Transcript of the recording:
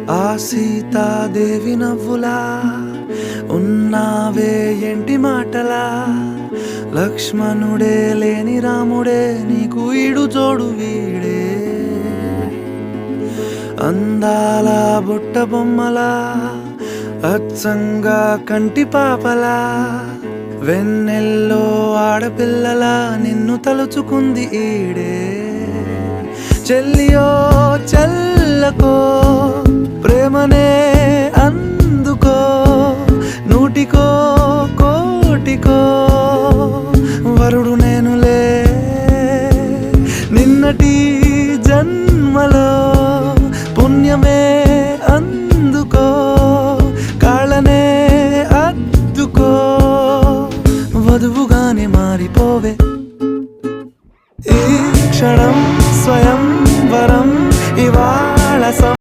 ఆ సీతాదేవి నవ్వులా ఉన్నావే ఎంటి మాటలా, లక్ష్మణుడే లేని రాముడే నీకు ఈడు జోడు వీడే. అందాల బుట్ట బొమ్మలా అచ్చంగా కంటి పాపలా, వెన్నెల్లో ఆడపిల్లలా నిన్ను తలుచుకుంది ఈడే. చెల్లియో చల్లకో